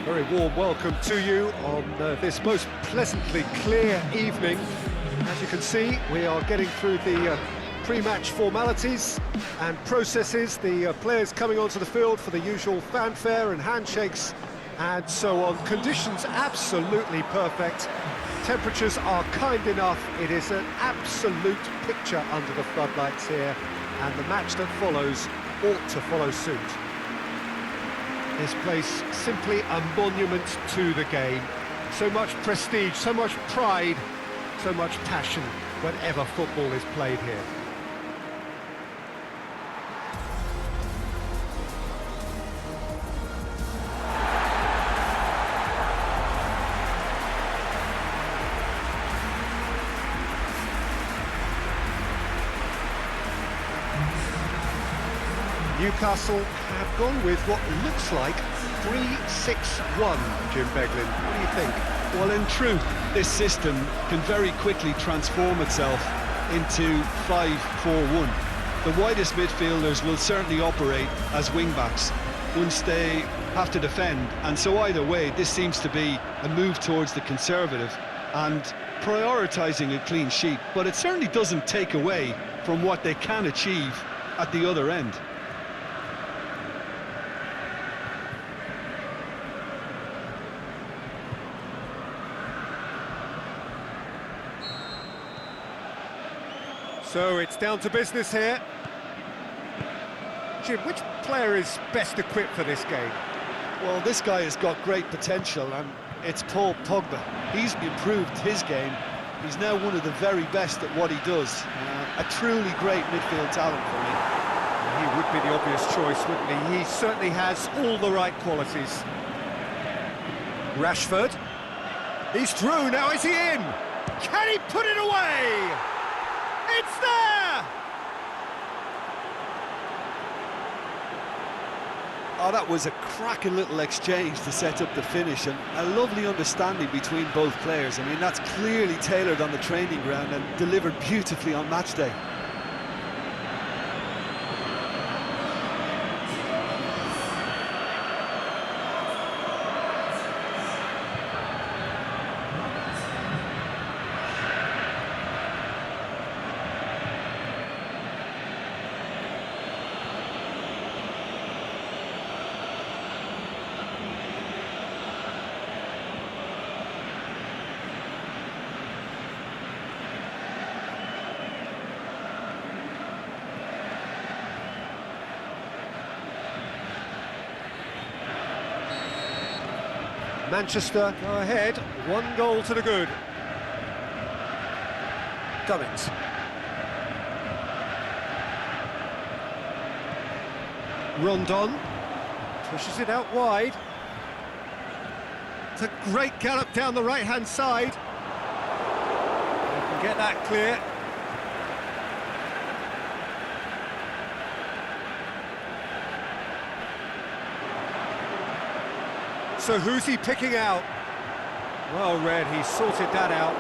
Very warm welcome to you on this most pleasantly clear evening. As you can see, we are getting through the pre-match formalities and processes, the players coming onto the field for the usual fanfare and handshakes and so on. Conditions absolutely perfect. Temperatures are kind enough. It is an absolute picture under the floodlights here, and the match that follows ought to follow suit. This place simply a monument to the game. So much prestige, so much pride, so much passion whenever football is played here. Newcastle have gone with what looks like 3-6-1, Jim Beglin. What do you think? Well, in truth, this system can very quickly transform itself into 5-4-1. The widest midfielders will certainly operate as wing-backs once they have to defend, and so either way, this seems to be a move towards the conservative and prioritising a clean sheet, but it certainly doesn't take away from what they can achieve at the other end. So it's down to business here. Jim, which player is best equipped for this game? Well, this guy has got great potential, and it's Paul Pogba. He's improved his game. He's now one of the very best at what he does. A truly great midfield talent for me. He would be the obvious choice, wouldn't he? He certainly has all the right qualities. Rashford. He's through, now is he in? Can he put it away? It's there! Oh, that was a cracking little exchange to set up the finish, and a lovely understanding between both players. I mean, that's clearly tailored on the training ground and delivered beautifully on match day. Manchester go ahead, 1 goal to the good. Dummett. Rondon pushes it out wide. It's a great gallop down the right-hand side. They can get that clear. So who's he picking out? Well read, he sorted that out.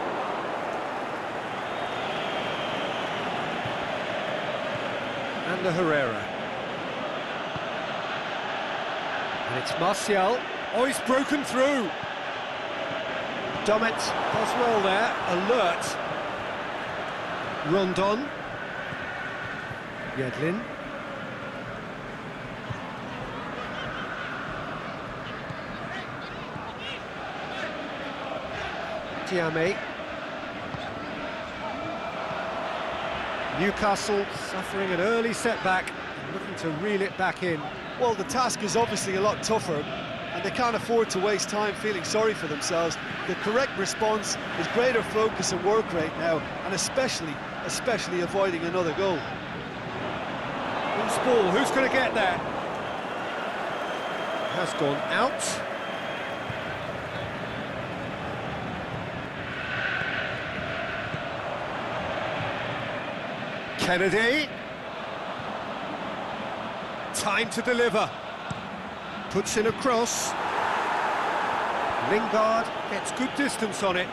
And the Herrera. And it's Martial. Oh, he's broken through. Dummett does well there, alert. Rondon. Yedlin. Tyne. Newcastle suffering an early setback, looking to reel it back in. Well, the task is obviously a lot tougher, and they can't afford to waste time feeling sorry for themselves. The correct response is greater focus and work rate now, and especially avoiding another goal. Loose ball, who's going to get there? Has gone out. Kennedy. Time to deliver. Puts in a cross. Lingard gets good distance on it.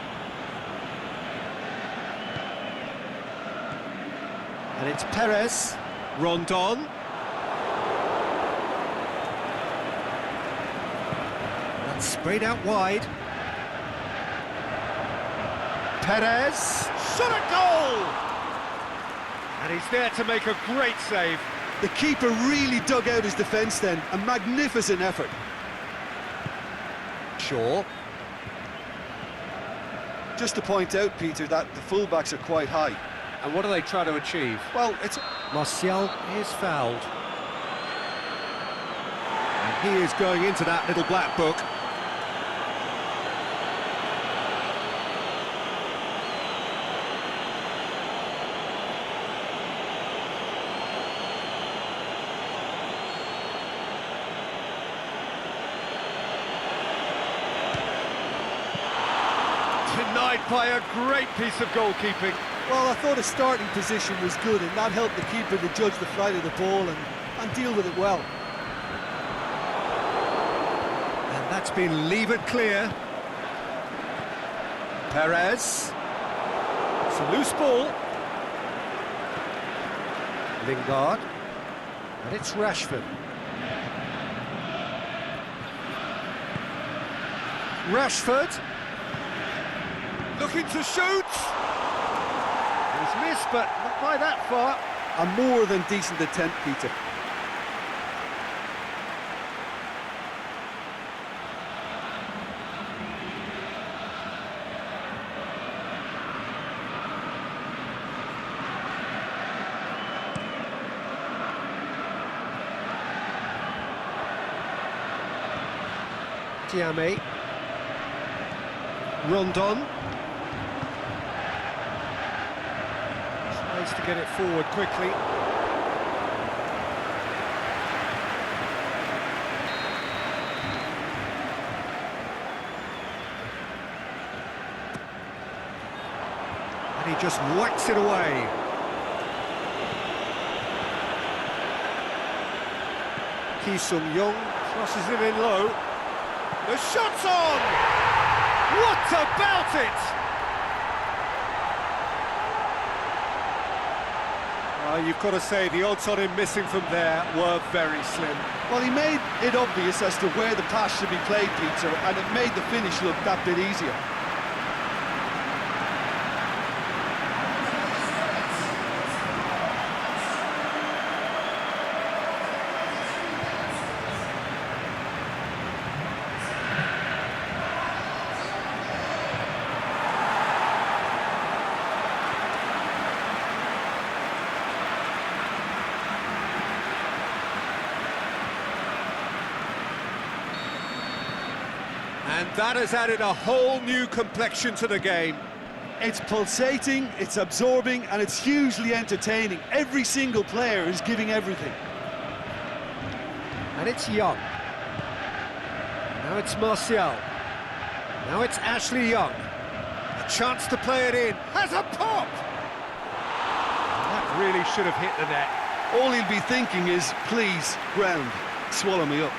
And it's Perez. Rondon. It's sprayed out wide. Perez, shot at goal! And he's there to make a great save. The keeper really dug out his defence then, a magnificent effort. Shaw. Just to point out, Peter, that the fullbacks are quite high. And what do they try to achieve? Well, it's... Martial is fouled. And he is going into that little black book. Denied by a great piece of goalkeeping. Well, I thought his starting position was good, and that helped the keeper to judge the flight of the ball and deal with it well. And that's been levered clear. Perez. It's a loose ball. Lingard. And it's Rashford. Rashford. Looking to shoot. He's missed, but not by that far. A more than decent attempt, Peter. Tyne. Rondon. Tries to get it forward quickly. And he just whacks it away. Ki Sung-young crosses it in low. The shot's on! What about it? You've got to say the odds on him missing from there were very slim. Well, he made it obvious as to where the pass should be played, Peter, and it made the finish look that bit easier. And that has added a whole new complexion to the game. It's pulsating, it's absorbing, and it's hugely entertaining. Every single player is giving everything. And it's Young. Now it's Martial. Now it's Ashley Young. A chance to play it in. Has a pop! That really should have hit the net. All he'll be thinking is, please, ground, swallow me up.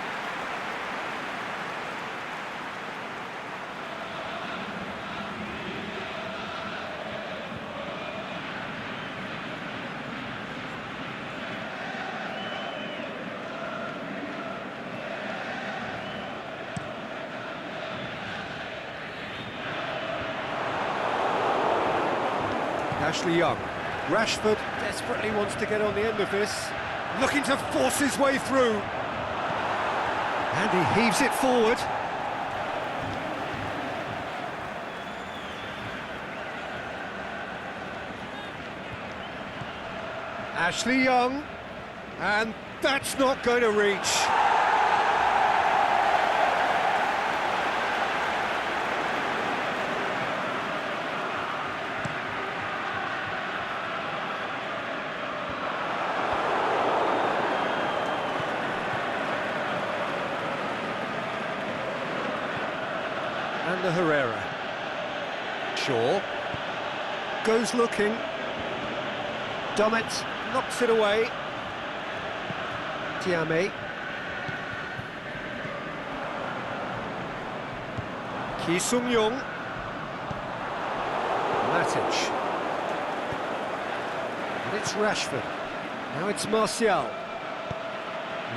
Ashley Young. Rashford desperately wants to get on the end of this. Looking to force his way through. And he heaves it forward. Ashley Young. And that's not going to reach. And the Herrera. Shaw. Goes looking. Dummett knocks it away. Tyne. Ki Sung-young. Matic. And it's Rashford. Now it's Martial.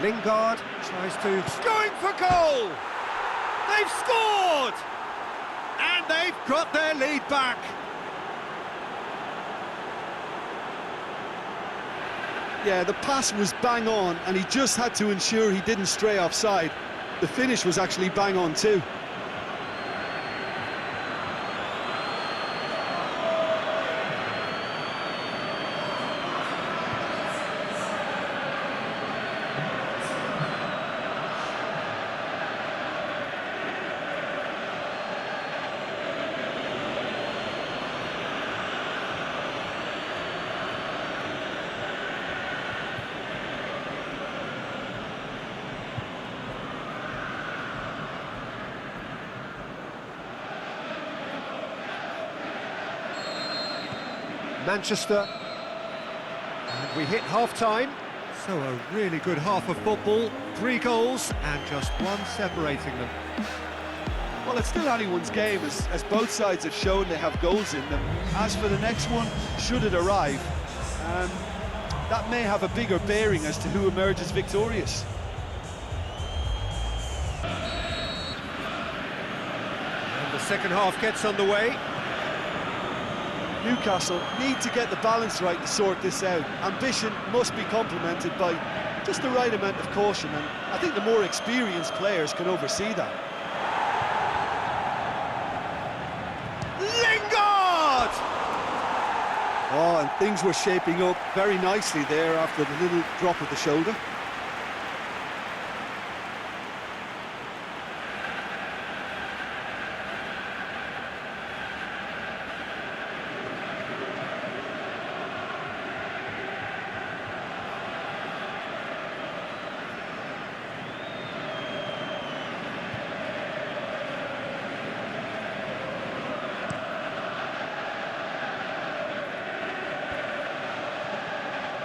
Lingard tries to... Going for goal! They've scored! And they've got their lead back. Yeah, the pass was bang on, and he just had to ensure he didn't stray offside. The finish was actually bang on too. Manchester, and we hit half-time. So a really good half of football, 3 goals and just 1 separating them. Well, it's still anyone's game, as both sides have shown they have goals in them. As for the next one, should it arrive, that may have a bigger bearing as to who emerges victorious. And the second half gets underway. Newcastle need to get the balance right to sort this out. Ambition must be complemented by just the right amount of caution, and I think the more experienced players can oversee that. Lingard! Oh, and things were shaping up very nicely there after the little drop of the shoulder.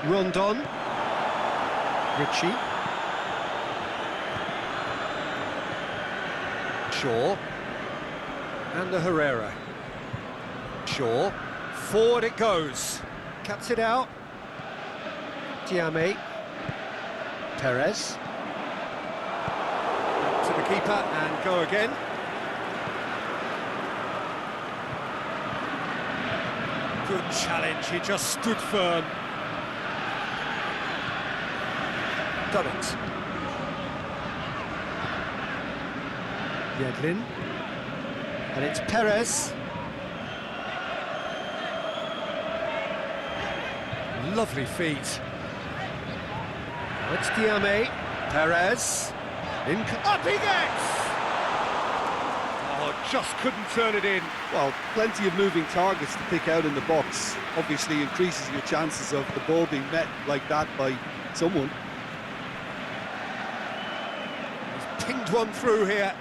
Rondon, Ritchie, Shaw, and the Herrera. Shaw, forward it goes, cuts it out, Diame, Perez, to the keeper and go again. Good challenge, he just stood firm. Done it. Yedlin. And it's Perez. Lovely feet. Now it's Diame. Perez. Up he gets! Oh, just couldn't turn it in. Well, plenty of moving targets to pick out in the box. Obviously increases your chances of the ball being met like that by someone. Pinged one through here.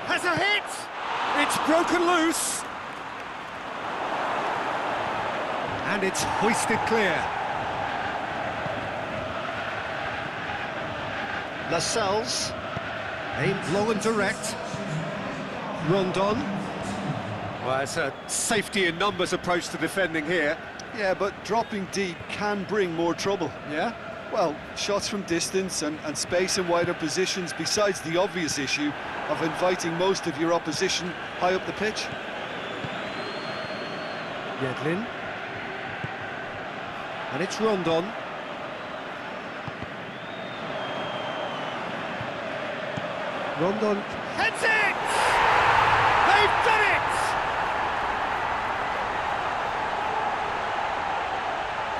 Has a hit! It's broken loose. And it's hoisted clear. Lascelles, aimed low and direct. Rondon. Well, it's a safety in numbers approach to defending here. Yeah, but dropping deep can bring more trouble. Yeah? Well, shots from distance and space in wider positions, besides the obvious issue of inviting most of your opposition high up the pitch. Yedlin. And it's Rondon. Rondon heads it! They've done it!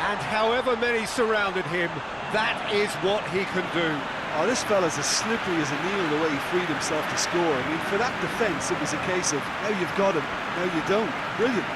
And however many surrounded him, that is what he can do. Oh, this fella's as slippery as a needle the way he freed himself to score. I mean, for that defence, it was a case of, now you've got him, now you don't. Brilliant.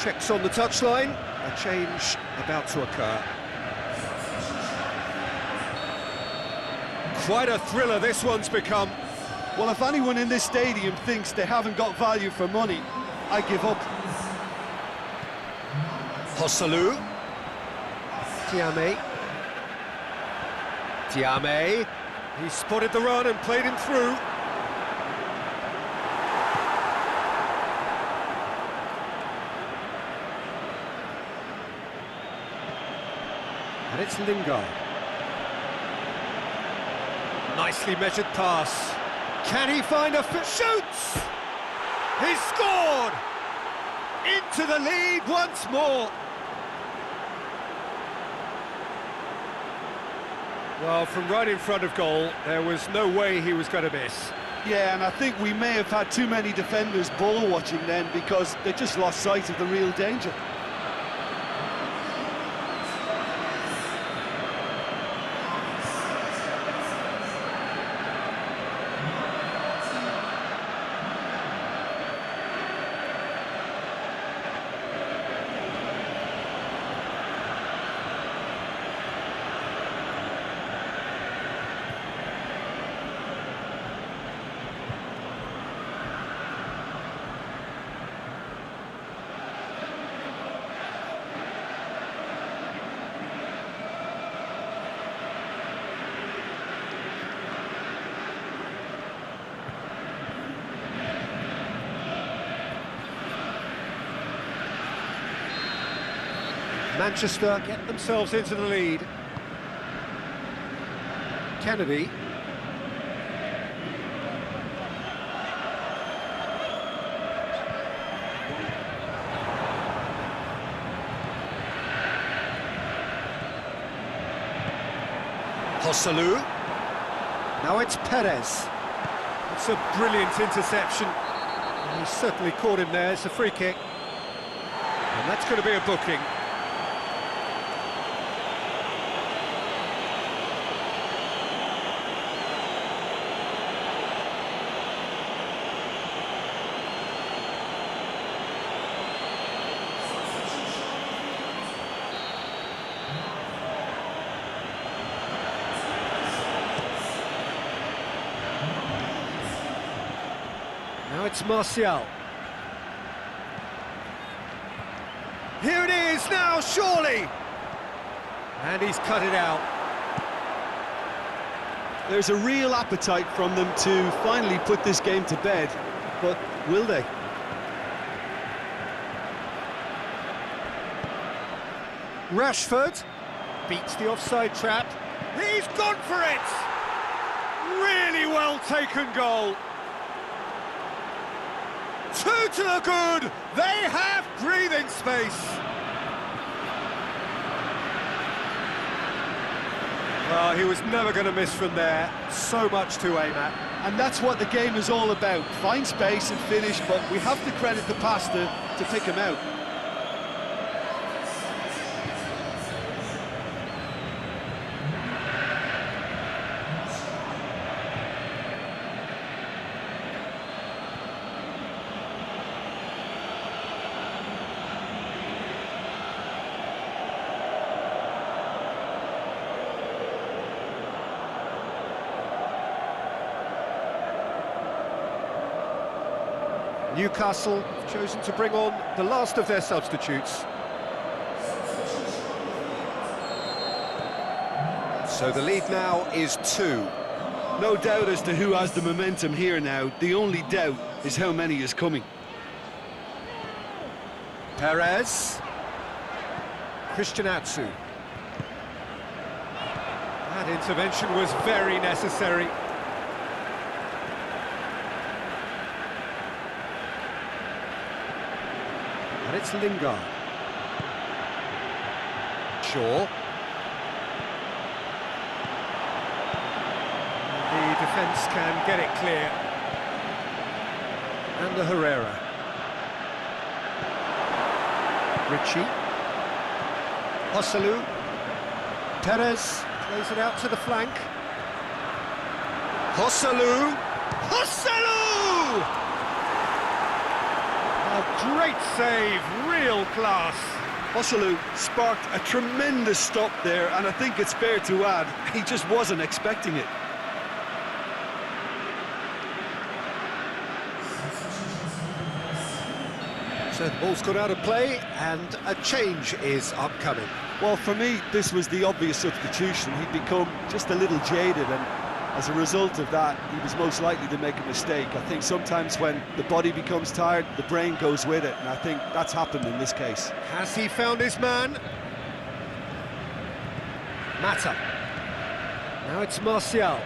Checks on the touchline, a change about to occur. Quite a thriller this one's become. Well, if anyone in this stadium thinks they haven't got value for money, I give up. Hosselu. Tiame. He spotted the run and played him through. And it's Lingard. Nicely measured pass. Can he find a shoots? He's scored! Into the lead once more. Well, from right in front of goal, there was no way he was going to miss. Yeah, and I think we may have had too many defenders ball watching then because they just lost sight of the real danger. Manchester get themselves into the lead. Kennedy. Hosselu. Now it's Perez. It's a brilliant interception. He certainly caught him there. It's a free kick. And that's going to be a booking. Now it's Martial. Here it is now, surely! And he's cut it out. There's a real appetite from them to finally put this game to bed, but will they? Rashford beats the offside trap. He's gone for it! Really well taken goal. 2 to the good. They have breathing space. Well, he was never going to miss from there. So much to aim at. And that's what the game is all about. Find space and finish, but we have to credit the passer to pick him out. Newcastle have chosen to bring on the last of their substitutes. So the lead now is 2. No doubt as to who has the momentum here now. The only doubt is how many is coming. Perez. Christian Atsu. That intervention was very necessary. And it's Lingard. Shaw. The defence can get it clear. And the Herrera. Ritchie. Hosselu. Perez plays it out to the flank. Hosselu. Hosselu! A great save, real class. Osulu sparked a tremendous stop there, and I think it's fair to add, he just wasn't expecting it. So the ball's gone out of play, and a change is upcoming. Well, for me, this was the obvious substitution. He'd become just a little jaded, and as a result of that, he was most likely to make a mistake. I think sometimes when the body becomes tired, the brain goes with it, and I think that's happened in this case. Has he found his man? Mata. Now it's Martial.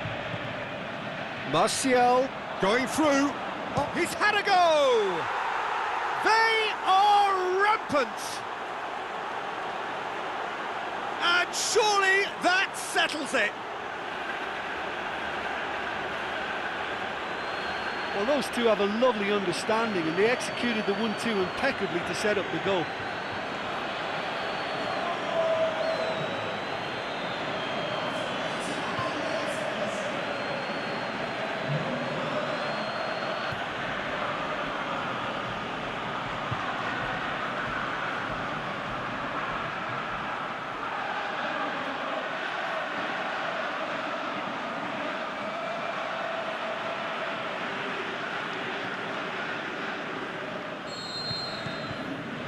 Martial going through. Oh, he's had a go! They are rampant! And surely that settles it. Well, those two have a lovely understanding, and they executed the 1-2 impeccably to set up the goal.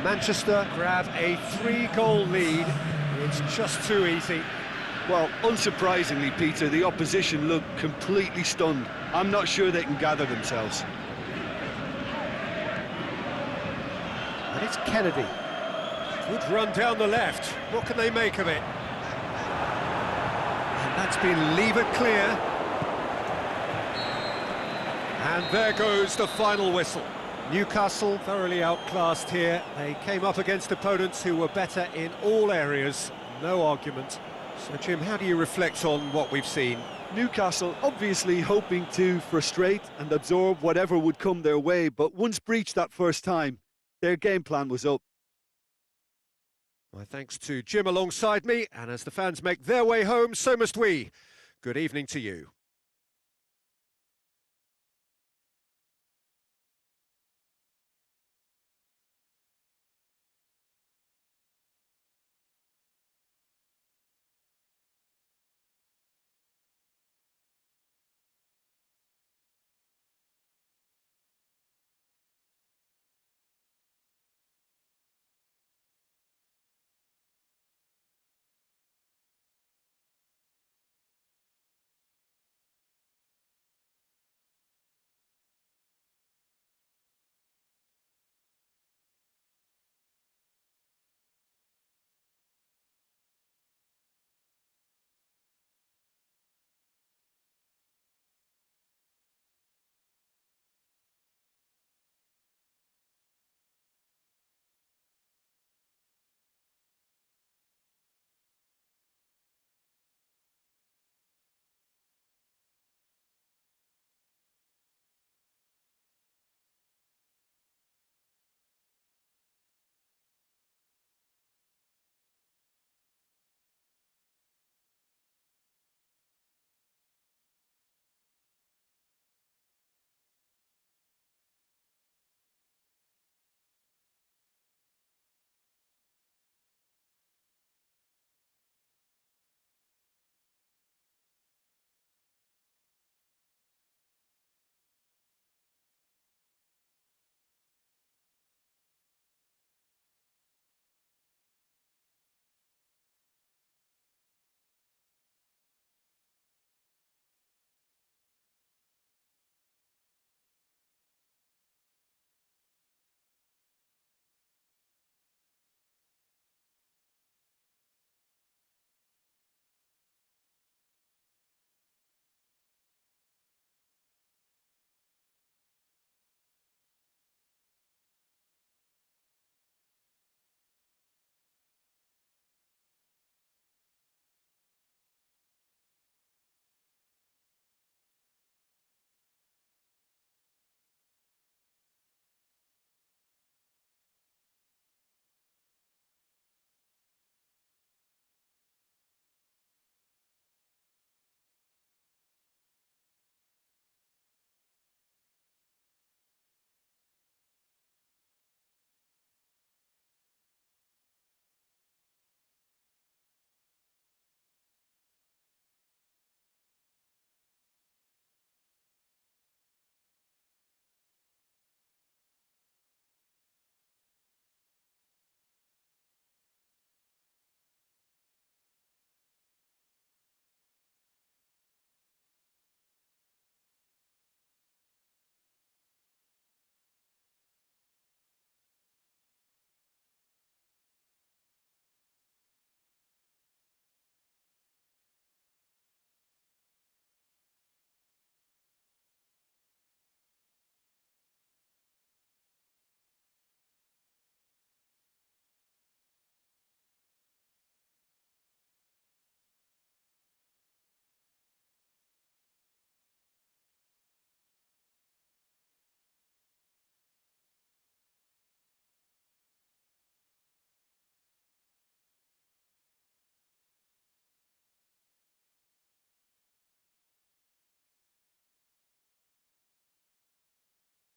Manchester grab a 3-goal lead. It's just too easy. Well, unsurprisingly, Peter, the opposition looked completely stunned. I'm not sure they can gather themselves. And it's Kennedy. Good run down the left. What can they make of it? And that's been levered clear. And there goes the final whistle. Newcastle thoroughly outclassed here. They came up against opponents who were better in all areas. No argument. So, Jim, how do you reflect on what we've seen? Newcastle obviously hoping to frustrate and absorb whatever would come their way, but once breached that first time, their game plan was up. My thanks to Jim alongside me, and as the fans make their way home, so must we. Good evening to you.